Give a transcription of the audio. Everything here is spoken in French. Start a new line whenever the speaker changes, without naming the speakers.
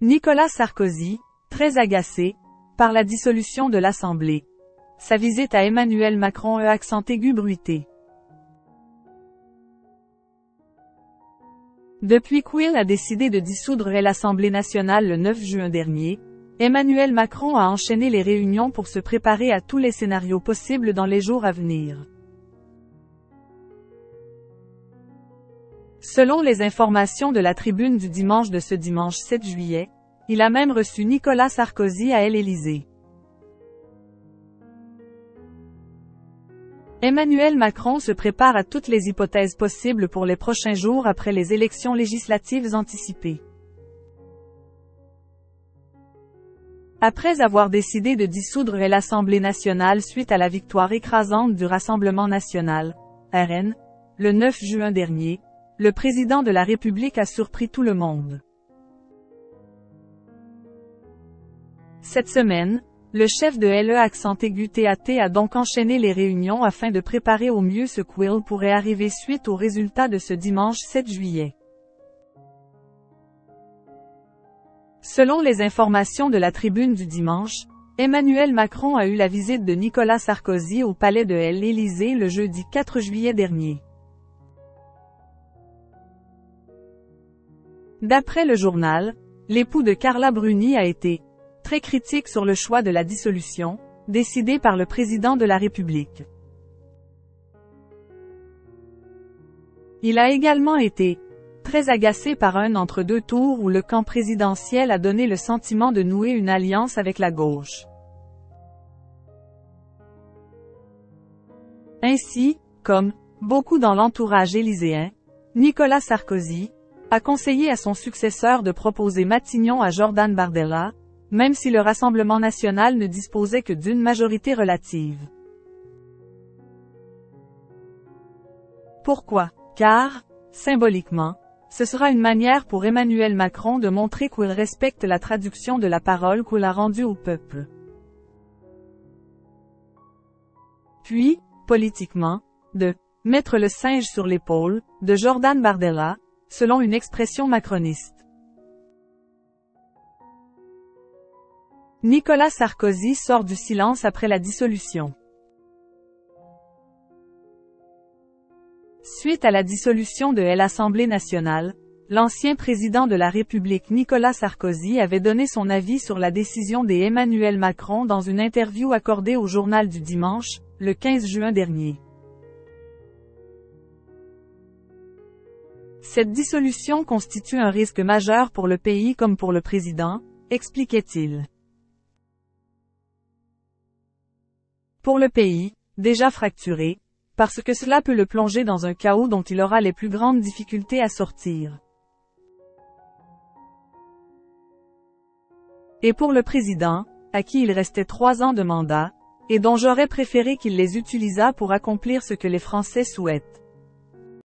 Nicolas Sarkozy, très agacé par la dissolution de l'Assemblée. Sa visite à Emmanuel Macron, accent aigu bruité. Depuis qu'il a décidé de dissoudre l'Assemblée nationale le 9 juin dernier, Emmanuel Macron a enchaîné les réunions pour se préparer à tous les scénarios possibles dans les jours à venir. Selon les informations de la Tribune du dimanche de ce dimanche 7 juillet, il a même reçu Nicolas Sarkozy à l'Élysée. Emmanuel Macron se prépare à toutes les hypothèses possibles pour les prochains jours après les élections législatives anticipées. Après avoir décidé de dissoudre l'Assemblée nationale suite à la victoire écrasante du Rassemblement national, RN, le 9 juin dernier, le président de la République a surpris tout le monde. Cette semaine, le chef de LE accent aigu TAT a donc enchaîné les réunions afin de préparer au mieux ce qu'il pourrait arriver suite aux résultats de ce dimanche 7 juillet. Selon les informations de la Tribune du dimanche, Emmanuel Macron a eu la visite de Nicolas Sarkozy au palais de l'Élysée le jeudi 4 juillet dernier. D'après le journal, l'époux de Carla Bruni a été très critique sur le choix de la dissolution, décidé par le président de la République. Il a également été très agacé par un entre-deux tours où le camp présidentiel a donné le sentiment de nouer une alliance avec la gauche. Ainsi, comme beaucoup dans l'entourage élyséen, Nicolas Sarkozy a conseillé à son successeur de proposer Matignon à Jordan Bardella, même si le Rassemblement national ne disposait que d'une majorité relative. Pourquoi? Car, symboliquement, ce sera une manière pour Emmanuel Macron de montrer qu'il respecte la traduction de la parole qu'il a rendue au peuple. Puis, politiquement, de mettre le singe sur l'épaule de Jordan Bardella, selon une expression macroniste. Nicolas Sarkozy sort du silence après la dissolution. Suite à la dissolution de l'Assemblée nationale, l'ancien président de la République Nicolas Sarkozy avait donné son avis sur la décision d'Emmanuel Macron dans une interview accordée au Journal du Dimanche, le 15 juin dernier. Cette dissolution constitue un risque majeur pour le pays comme pour le président, expliquait-il. Pour le pays, déjà fracturé, parce que cela peut le plonger dans un chaos dont il aura les plus grandes difficultés à sortir. Et pour le président, à qui il restait 3 ans de mandat, et dont j'aurais préféré qu'il les utilisât pour accomplir ce que les Français souhaitent.